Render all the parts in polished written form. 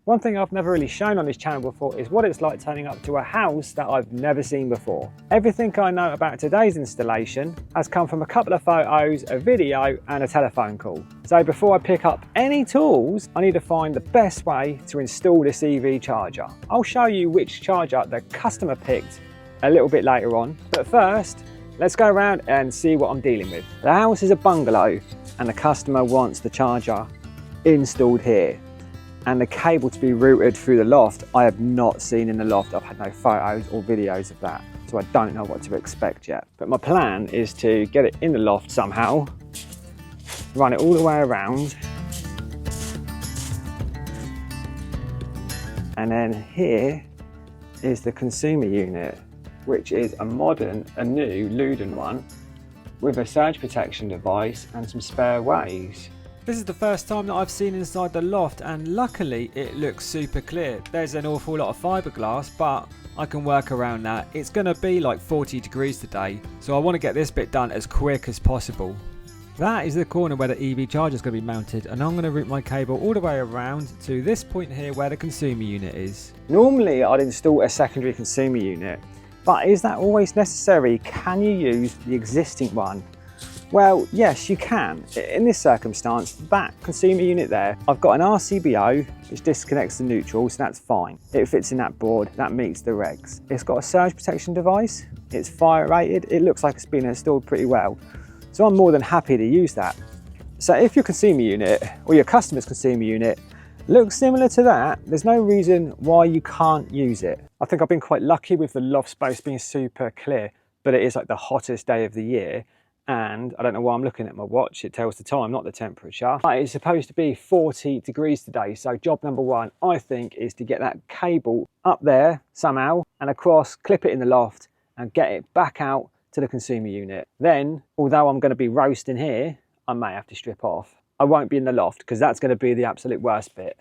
One thing I've never really shown on this channel before is what it's like turning up to a house that I've never seen before. Everything I know about today's installation has come from a couple of photos, a video and a telephone call. So before I pick up any tools, I need to find the best way to install this EV charger. I'll show you which charger the customer picked a little bit later on, but first let's go around and see what I'm dealing with. The house is a bungalow and the customer wants the charger installed here, and the cable to be routed through the loft I have not seen in the loft. I've had no photos or videos of that, so I don't know what to expect yet. But my plan is to get it in the loft somehow, run it all the way around, and then here is the consumer unit, which is a modern, a new Luden one with a surge protection device and some spare ways. This is the first time that I've seen inside the loft, and luckily it looks super clear. There's an awful lot of fiberglass, but I can work around that. It's going to be like 40 degrees today, so I want to get this bit done as quick as possible. That is the corner where the EV charger is going to be mounted, and I'm going to route my cable all the way around to this point here where the consumer unit is. Normally I'd install a secondary consumer unit, but is that always necessary? Can you use the existing one? Well, yes, you can. In this circumstance, that consumer unit there, I've got an RCBO which disconnects the neutral, so that's fine. It fits in that board, that meets the regs. It's got a surge protection device, it's fire rated, it looks like it's been installed pretty well. So I'm more than happy to use that. So if your consumer unit, or your customer's consumer unit, looks similar to that, there's no reason why you can't use it. I think I've been quite lucky with the loft space being super clear, but it is like the hottest day of the year. And I don't know why I'm looking at my watch, it tells the time, not the temperature. But it's supposed to be 40 degrees today, so job number one, I think, is to get that cable up there somehow and across, clip it in the loft and get it back out to the consumer unit. Then, although I'm going to be roasting here, I may have to strip off. I won't be in the loft because that's going to be the absolute worst bit.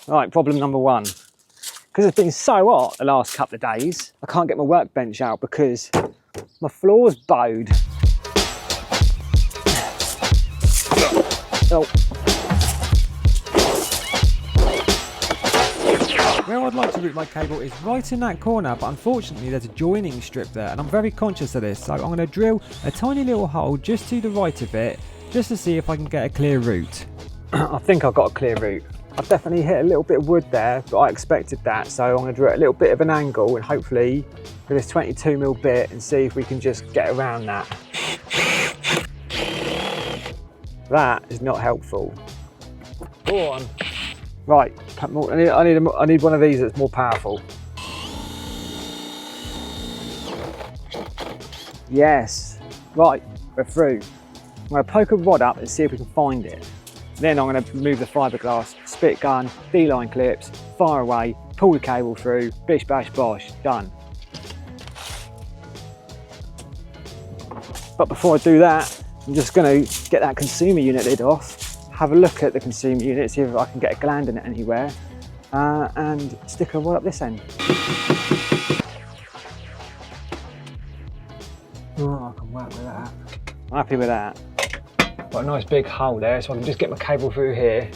Right, problem number one. Because it's been so hot the last couple of days, I can't get my workbench out because my floor's bowed. Oh. Where I'd like to route my cable is right in that corner, but unfortunately there's a joining strip there and I'm very conscious of this, so I'm going to drill a tiny little hole just to the right of it, just to see if I can get a clear route. I think I've got a clear route. I've definitely hit a little bit of wood there, but I expected that, so I'm going to drill a little bit of an angle and hopefully with this 22mm bit and see if we can just get around that. That is not helpful. Go on. Right, I need one of these that's more powerful. Yes. Right, we're through. I'm going to poke a rod up and see if we can find it. Then I'm going to remove the fiberglass, spit gun, D-line clips, fire away, pull the cable through, bish bash bosh, done. But before I do that, I'm just going to get that consumer unit lid off, have a look at the consumer unit, see if I can get a gland in it anywhere, and stick a rod up this end. Oh, I can work with that. I'm happy with that. Got a nice big hole there, so I can just get my cable through here,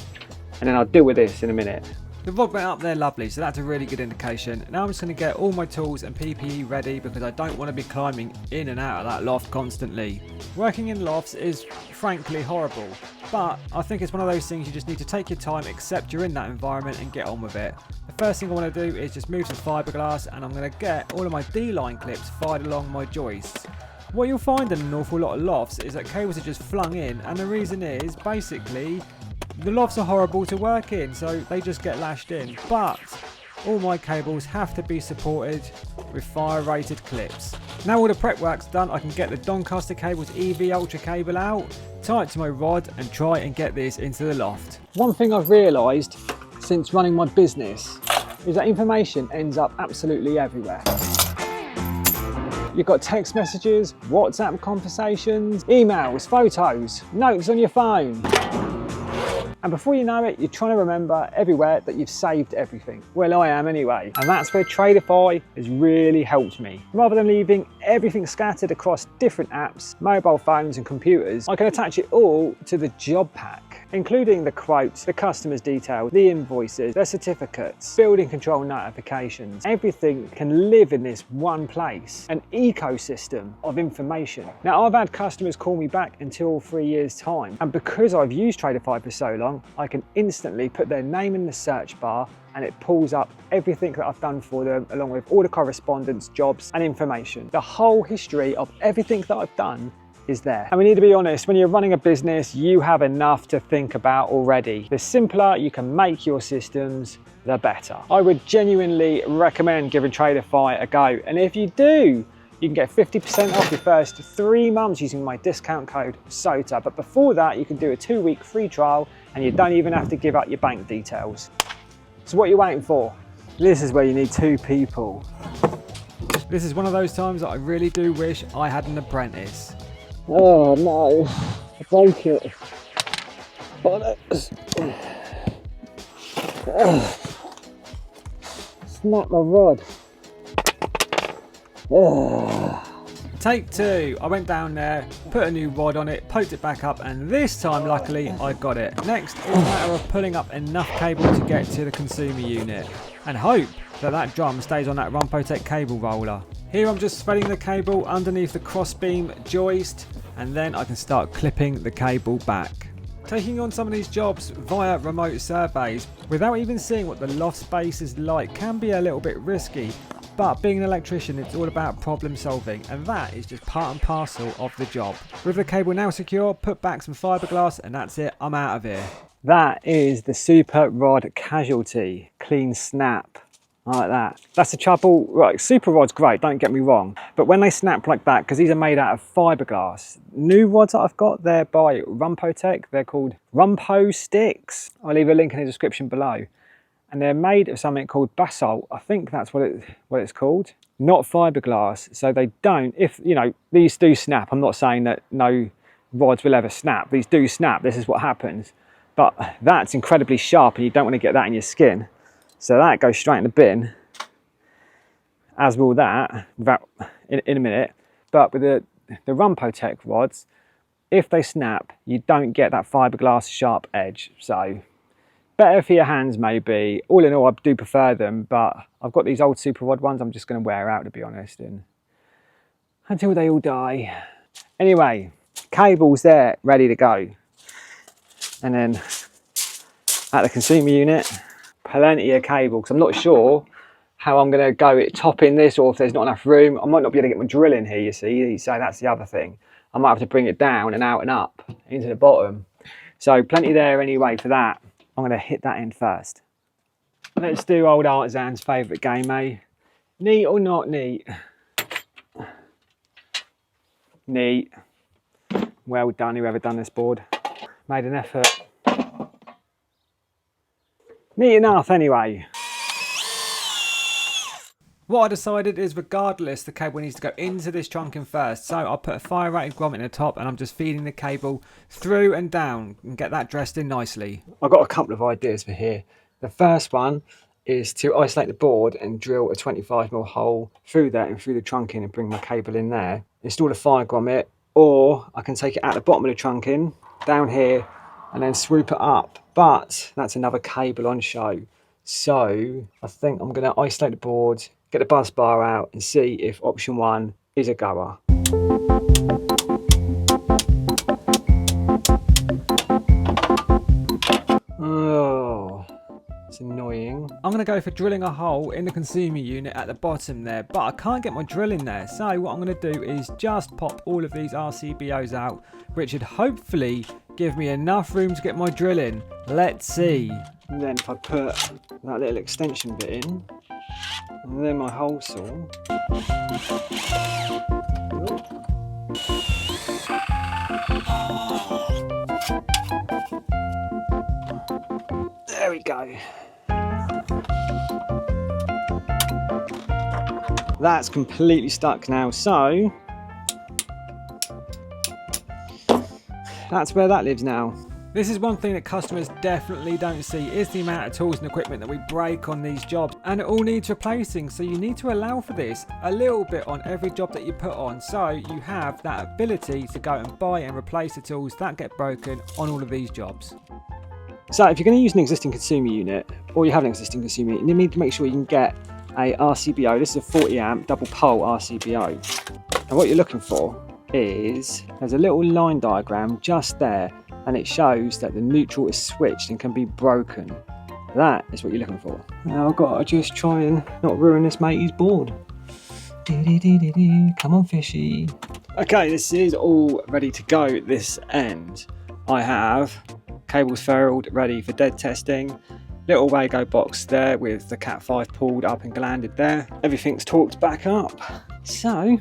and then I'll deal with this in a minute. The rod went up there lovely, so that's a really good indication. Now I'm just going to get all my tools and PPE ready because I don't want to be climbing in and out of that loft constantly. Working in lofts is frankly horrible, but I think it's one of those things you just need to take your time, accept you're in that environment and get on with it. The first thing I want to do is just move some fiberglass, and I'm going to get all of my D-line clips fired along my joists. What you'll find in an awful lot of lofts is that cables are just flung in, and the reason is basically the lofts are horrible to work in, so they just get lashed in. But all my cables have to be supported with fire rated clips. Now all the prep work's done, I can get the Doncaster Cables EV Ultra cable out, tie it to my rod and try and get this into the loft. One thing I've realised since running my business is that information ends up absolutely everywhere. You've got text messages, WhatsApp conversations, emails, photos, notes on your phone. And before you know it, you're trying to remember everywhere that you've saved everything. Well, I am anyway. And that's where Tradeify has really helped me. Rather than leaving everything scattered across different apps, mobile phones and computers, I can attach it all to the job pack. including the quotes, the customer's details, the invoices, their certificates, building control notifications. Everything can live in this one place, an ecosystem of information. Now, I've had customers call me back in 2 or 3 years' time, and because I've used Traderify for so long, I can instantly put their name in the search bar and it pulls up everything that I've done for them, along with all the correspondence, jobs and information. The whole history of everything that I've done is there. And we need to be honest, when you're running a business, you have enough to think about already. The simpler you can make your systems, the better. I would genuinely recommend giving Traderify a go. And if you do, you can get 50% off your first 3 months using my discount code SOTA. But before that, you can do a 2-week free trial and you don't even have to give out your bank details. So what are you waiting for? This is where you need 2 people. This is one of those times that I really do wish I had an apprentice. Oh no, I broke it. Bollocks. Snap my rod. Take 2. I went down there, put a new rod on it, poked it back up, and this time luckily I got it. Next it's a matter of pulling up enough cable to get to the consumer unit and hope that that drum stays on that Rumpotech cable roller. Here I'm just threading the cable underneath the crossbeam joist, and then I can start clipping the cable back. Taking on some of these jobs via remote surveys without even seeing what the loft space is like can be a little bit risky. But being an electrician, it's all about problem solving, and that is just part and parcel of the job. With the cable now secure, put back some fiberglass, and that's it, I'm out of here. That is the Super Rod Casualty. Clean snap, like that. That's the trouble, right, Super Rod's great, don't get me wrong, but when they snap like that, because these are made out of fiberglass, new rods that I've got, they're by Rumpotech, they're called Rumpo Sticks. I'll leave a link in the description below. And they're made of something called basalt. I think that's what it's called. Not fiberglass. So they don't, if, you know, these do snap. I'm not saying that no rods will ever snap. These do snap. This is what happens. But that's incredibly sharp and you don't want to get that in your skin. So that goes straight in the bin, as will that, in a minute. But with the Rumpotech rods, if they snap, you don't get that fiberglass sharp edge. So better for your hands maybe. All in all, I do prefer them, but I've got these old Super Rod ones I'm just going to wear out, to be honest, and until they all die. Anyway, cable's there, ready to go. And then at the consumer unit, plenty of cable, because I'm not sure how I'm going to go topping this, or if there's not enough room. I might not be able to get my drill in here, you see, so that's the other thing. I might have to bring it down and out and up into the bottom. So plenty there anyway for that. I'm going to hit that in first. Let's do old Artisan's favourite game, eh? Neat or not neat? Neat. Well done, whoever done this board. Made an effort. Neat enough anyway. What I decided is, regardless, the cable needs to go into this trunking first. So I'll put a fire rated grommet in the top and I'm just feeding the cable through and down and get that dressed in nicely. I've got a couple of ideas for here. The first one is to isolate the board and drill a 25mm hole through that and through the trunking and bring my cable in there. Install a fire grommet, or I can take it out the bottom of the trunking, down here, and then swoop it up. But that's another cable on show. So I think I'm going to isolate the board, get the bus bar out and see if option 1 is a goer. Oh, it's annoying. I'm going to go for drilling a hole in the consumer unit at the bottom there, but I can't get my drill in there. So what I'm going to do is just pop all of these RCBOs out, which should hopefully give me enough room to get my drill in. Let's see. And then if I put that little extension bit in, and then my hole saw. There we go. That's completely stuck now, so that's where that lives now. This is one thing that customers definitely don't see, is the amount of tools and equipment that we break on these jobs, and it all needs replacing. So you need to allow for this a little bit on every job that you put on, so you have that ability to go and buy and replace the tools that get broken on all of these jobs. So if you're going to use an existing consumer unit, or you have an existing consumer unit, you need to make sure you can get a RCBO. This is a 40 amp double pole RCBO. And what you're looking for is, there's a little line diagram just there, and it shows that the neutral is switched and can be broken. That is what you're looking for. Now I've got to just try and not ruin this matey's board. Come on, fishy. Okay, this is all ready to go at this end. I have cables ferruled, ready for dead testing. Little Wago box there with the Cat 5 pulled up and landed there. Everything's torqued back up. So,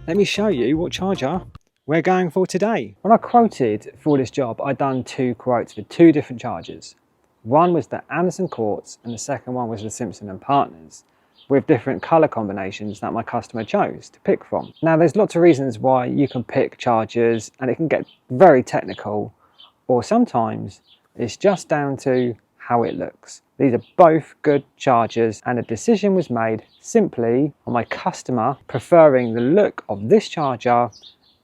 let me show you what charger we're going for today. When I quoted for this job, I'd done 2 quotes for 2 different chargers. One was the Anderson Quartz and the second one was the Simpson & Partners, with different colour combinations that my customer chose to pick from. Now there's lots of reasons why you can pick chargers, and it can get very technical, or sometimes it's just down to how it looks. These are both good chargers, and a decision was made simply on my customer preferring the look of this charger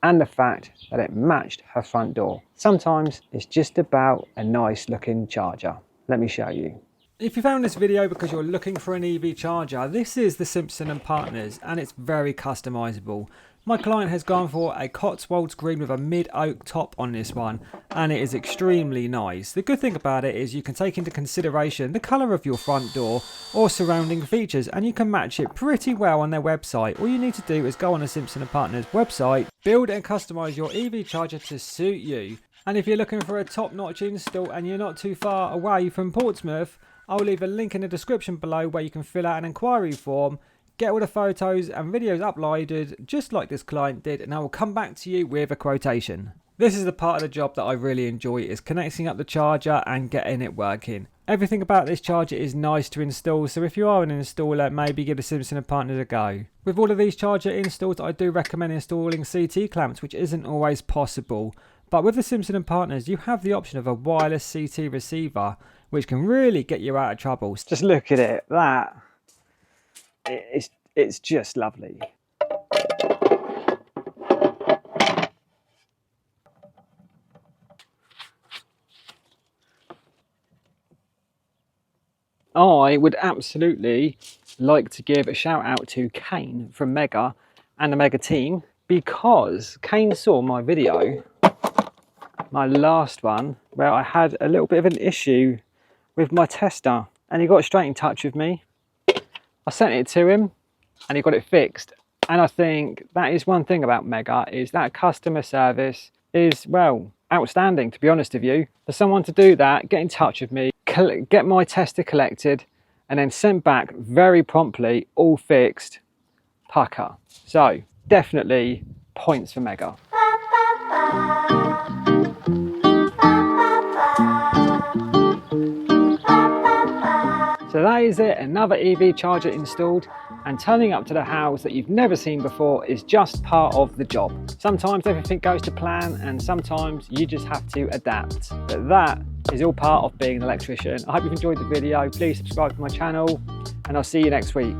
and the fact that it matched her front door. Sometimes it's just about a nice looking charger. Let me show you. If you found this video because you're looking for an EV charger, this is the Simpson & Partners, and it's very customizable. My client has gone for a Cotswolds green with a mid-oak top on this one, and it is extremely nice. The good thing about it is you can take into consideration the colour of your front door or surrounding features, and you can match it pretty well on their website. All you need to do is go on the Simpson & Partners website, build and customise your EV charger to suit you. And if you're looking for a top-notch install and you're not too far away from Portsmouth, I'll leave a link in the description below where you can fill out an inquiry form, get all the photos and videos uploaded just like this client did, and I will come back to you with a quotation. This is the part of the job that I really enjoy, is connecting up the charger and getting it working. Everything about this charger is nice to install, so if you are an installer, maybe give the Simpson & Partners a go. With all of these charger installs, I do recommend installing CT clamps, which isn't always possible. But with the Simpson & Partners, you have the option of a wireless CT receiver, which can really get you out of trouble. Just look at it, it's just lovely. I would absolutely like to give a shout out to Kane from Mega and the Mega team, because Kane saw my video, my last one, where I had a little bit of an issue with my tester, and he got straight in touch with me. I sent it to him and he got it fixed. And I think that is one thing about Mega, is that customer service is, well, outstanding, to be honest with you. For someone to do that, get in touch with me, get my tester collected and then sent back very promptly, all fixed, pucker. So definitely points for Mega. So that is it, another EV charger installed, and turning up to the house that you've never seen before is just part of the job. Sometimes everything goes to plan and sometimes you just have to adapt. But that is all part of being an electrician. I hope you've enjoyed the video. Please subscribe to my channel and I'll see you next week.